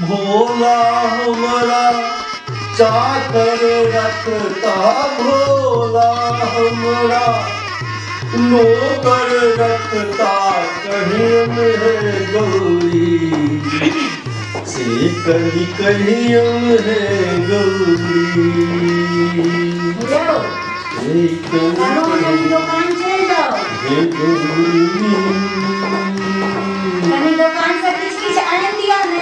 भोला हमरा चाकर रखता भोला हमरा नौकर रखता कहीं में गौरी से कहीं है गौरी दुकान चल जाओ दुकान से किछ आनंद दिया ने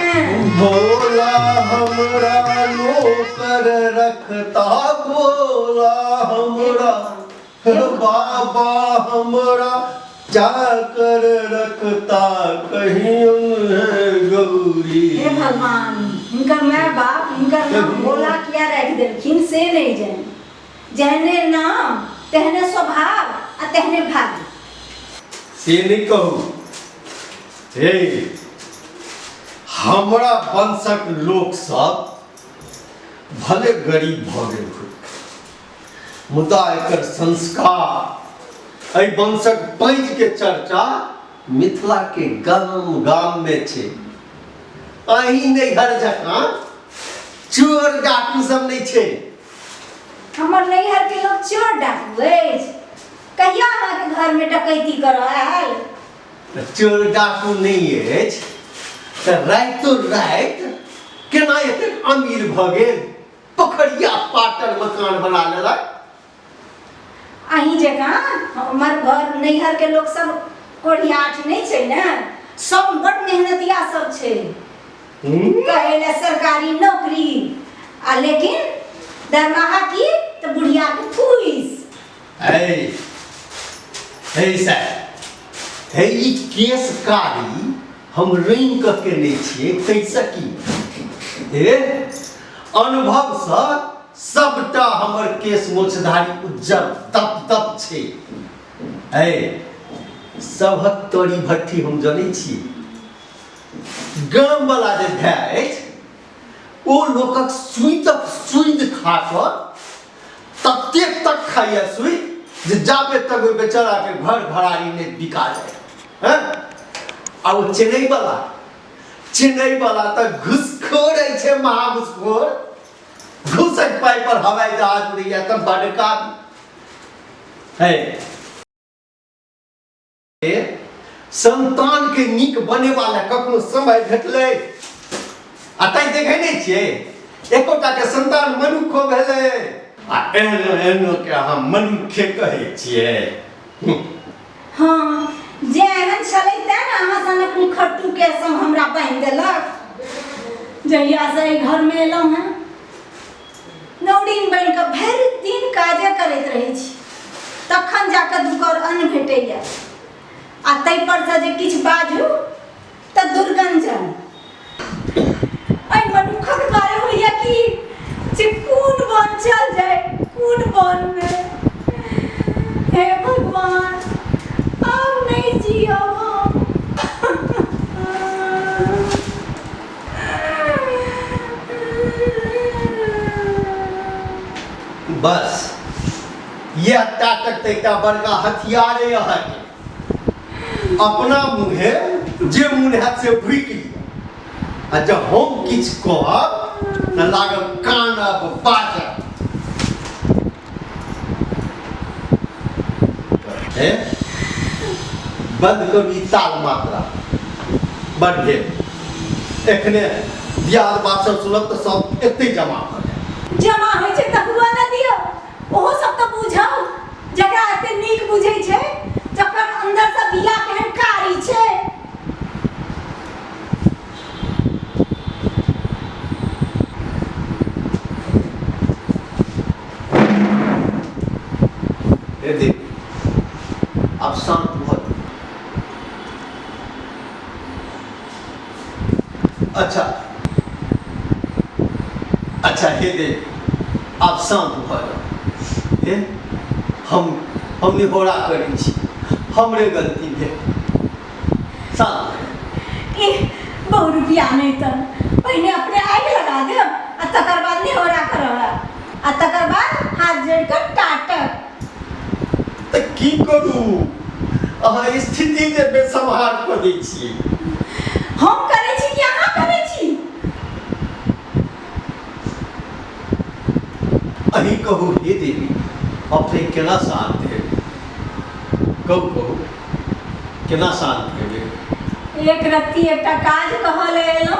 भोला हमरा नौकर रखता भोला हमरा बाबा हमरा चाकर रखता कहीं गौरी। हे भगवान इनका मैं बाप इनका नाम भोला किया रख देलखिन से नहीं जाए जहने नाम तहने स्वभाव आ तहने भाग से नहीं कहू हे हमरा वंशक लोक सब भले गरीब भ गेल हो मुदा एकर संस्कार एहि वंशक पैंच के चर्चा मिथिला के गाम गाम में छे। अही नैहर जकां चोर डाकू सब नहीं छे। हमर नैहर के लोग चोर डाकू अछि कहिया अहाँ के घर में डकैती करऽ आयल चोर डाकू नहीं अछि त रातो रात केना एते अमीर भ गेल पोखरिया पाटर मकान बना लेलक। अही जगह हमर घर नैहर के लोग सब कोढ़ियाठ नहीं छे ने सब बड़ मेहनतिया सब छे कहेले सरकारी नौकरी आ लेकिन दरमाहा की तो बुढ़िया के फूस ऐसा है ई केस कारी हम रंग क के नहीं छिए कैसे की हे अनुभव से सबटा हमर केस मोछधारी उज्जर तप तप छे। ऐ सबहक तोरी भट्ठी हम जानै छी गाम वाला जे भए अछि ओ लोकक सुईद खा कऽ तते तक खाइए सुईद जे जाबे तक ओइ बेचारा के घर घरारी नहीं बिका जाए हैं आ ओ चेन्नई वाला तो घुसखोर है महाघुसखोर घुसक पाई पर हवाई जहाज उड़ैया तो बड़का है संतान के नीक बने वाला कखनो समय भेटले आ तै देखै नहीं छियै एकोटा के संतान मनुक्ख भेलै आ एहनो के हम मनुक्खे कहै छियै। हां जे एहन छलै तै ने अहाँ सन अपन खट्टू के संग हमरा बांध देलक जहिया से घर में एलहुं हैं नौडिन बन के भरि दिन काजे करैत रहै छी तखन जाके दुकर अन्न भेटैया आ तै पर से जे किछ बाजू त दुर्गंधन ऐ मनुखक बारे होइया कि जे कोन बन चल जाए कोन बन में हे भगवान अब नहीं जियो बस ये ताकत तैका बड़का हथियार है अपना मुहे जे मुन हाथ से भूक लिया जब हम किछ कहब न लागब कानब बाजब बंद करू ई ताल मात्रा बड़ भेल एखने दियाद बात सब सुनब तऽ सब एते जमा भ जमा होइ छै त हुआ न दियो ओहो सब त बुझाओ जकरा एते नीक बुझै छै जकर अंदर से बिया केहन कारी छै ए देख अब शांत हो अच्छा हे दे आप शांत भ जाओ हे हम निहोरा करै छी हमरे गलती भेल शांत ए बहु रुपया नहीं त पहले अपने आग लगा दे आ तकर बाद निहोरा करबा आ तकर बाद हाथ जोड़ के टाटक त की करू अहाँ स्थिति जे बेसमार क दै छी हम करै छी कि अहाँ करै छी कहू हे देवी अपने केना शांत है कहू केना शांत है एक रत्ती एकटा काज कहल एलो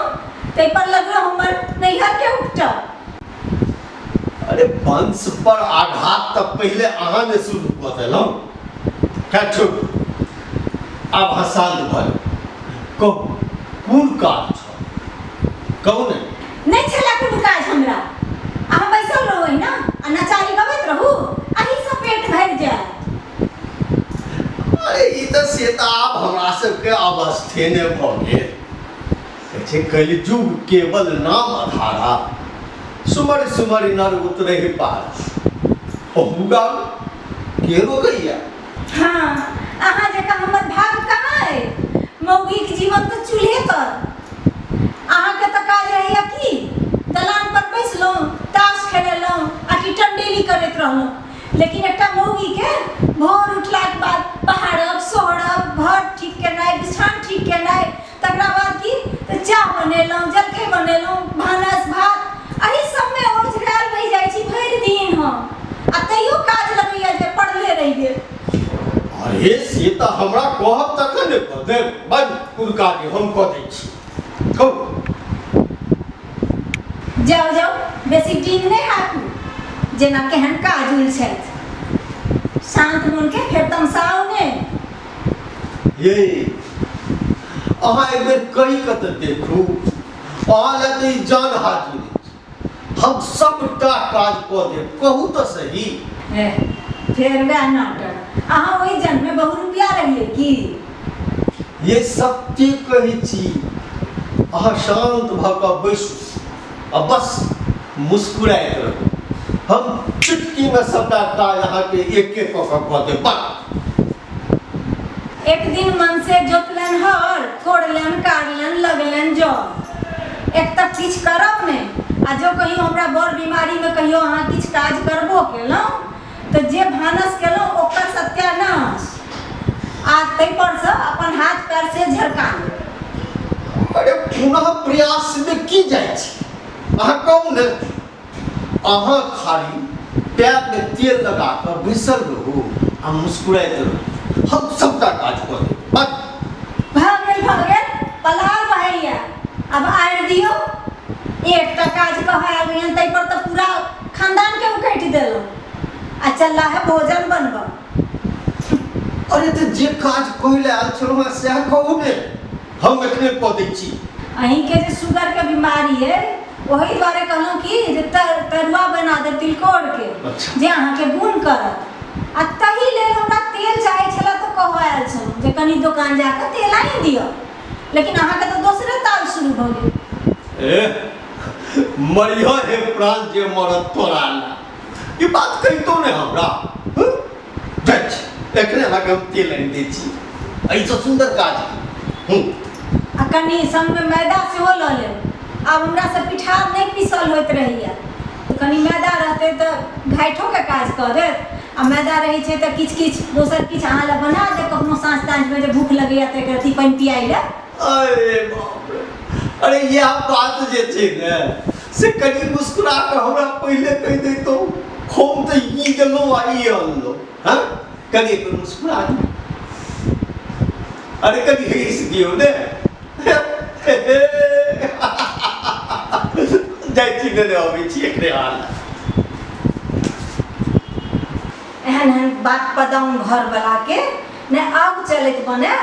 तै पर लगलो हमर नैहर के उपटा। अरे वंश पर आघात तक पहले अहाँ ने शुरू कर देलौ कछु अब हसाल भल कहू कोन काज छ कहू ने नहीं छला कोनो काज हमरा अहाँ बैसल रहू ना आ नचारी गबैत रहू अही से पेट भर जाए। अरे ई त से त आब हमरा सबके अवस्थे ने भ गेल कहे कलयुग केवल नाम आधारा सुमर सुमर नर उतरे पार ओहुगा के रोकैया। हाँ अहाँ जका हमर भाग कहाँ है मौगी के जीवन तो चूल्हे पर अहाँ के त काज रहैया की दलान पर बैसलो ताश खेललो आ कि टंडेली करैत रहलो लेकिन एकटा मौगी के भोर उठला के बाद पहाड़ब सोहरब घर ठीक केनाइ बिछान ठीक केनाइ तकरा बाद की त चाह बनेलौ जलखै बनेलौ भानस भात अही सब में ओझराल रह जाइ छी भरि दिन हम आ तैयो काज लगैया जे पड़ले रहि गेल। अरे से त हमरा कहब तखन ने कह दे बन कुलका के हम कह दै छी कहू जाओ जाओ बेसी दिन नहीं हाकू जेना केहन काजुल छथि शांत मन के फेर तमसाओ ने ये अहाँ एक बेर कही कत देखू अहाँ ले तो जान हाजिर हम सबटा काज कऽ देब कहू तऽ सही। फिर वह नाटक अहाँ वही जन्म में बहु रुपया रहिए की ये सत्य कही छी अहाँ शांत भऽ कऽ बैसू आ बस मुस्कुराइत रहू हम चुटकी में सबटा काज अहाँ के एक एक कऽ देब। एक दिन मन से जोतलन हर कोड़लन काटलन लगलन जौ एक तक किछ करब ने आ जो कहियो हमरा बड़ बीमारी में कहियो अहाँ किछ काज करबो केलौ तो जे भानस केलौ ओकर सत्यानाश आ तै पर से अपन हाथ पैर से झरका लो। अरे पुनः प्रयास में की जाय छी अहाँ कहू ने अहाँ खाली पैर में तेल लगा कर बैसल रहू आ मुस्कुराइत रहू हम सबटा काज कऽ देब। भाग गेल पलार बहैया अब आएर दियो एकटा काज कहल गेल तै पर तो पूरा खानदान के उकैट देलो आ चल है भोजन बनब। अरे तो जे काज कहले आल छलौ से कहू ने हम एखने कऽ दै छी। अहीं के जे शुगर के बीमारी है वही द्वारे कहलहुँ कि जे तरुआ बना दे तिलकोर के जे अहाँ के गुण करत आ तही लेल हमरा तेल चाहे छला तो कह आयल छलहुँ जे कनी दुकान जाकर तेल आनि दिअ लेकिन अहाँ के तो दोसरे ताल शुरू भ गेल। ए मरिया हे प्राण जे मरत तोरा ला ई बात कहितो ने हमरा जज एखने अहाँके हम तेल आनि दै छी एहिसँ सुन्दर काज आ कनी संग में मैदा सेहो लऽ लेब अब हमरा से पिठार नहीं पीसल होइत रहैया तो कनी मैदा रहते तो घाइठो के काज कऽ देत आ मैदा रही छै तो किछ किछ दोसर किछ अहाँ ला बना दे कखनो साँझ ताँझ में जे भूख लगैया तो एक रत्ती पानि पियाइ ले। अरे बाप रे अरे यह बात जे छै ने से कनी मुस्कुरा के हमरा पहिले कहि दैतो हम तो ई गेलौ आ ई अनलो हां कनी मुस्कुरा अरे कनी हंस दियौ ने जाय छी ने अबै छी एकरे हाल एहन बात पदाउन घर वाला के ने आग चलैत बने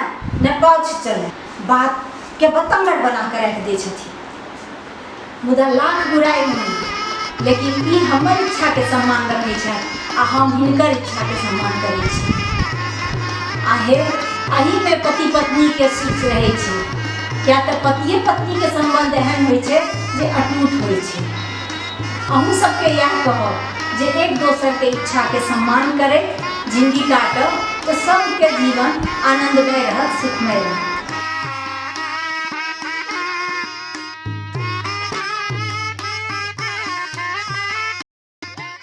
ने पाछ चले बात के बतंगड़ बना के रख दै छथिन मुदा लाख बुराई नहीं लेकिन ई हमर इच्छा के सम्मान रखै छै आ हम हिनकर इच्छा के सम्मान करै छी। आहे अही में पति पत्नी के सुख रहै छै क्या तो पतिए पत्नी के संबंध एहन होइ छै जे अटूट होइ छै। अहूँ सबके यह कहब जे एक दोसर के इच्छा के सम्मान करे जिंदगी काटब तो सबके जीवन आनंदमय रहत सुखमय रहत।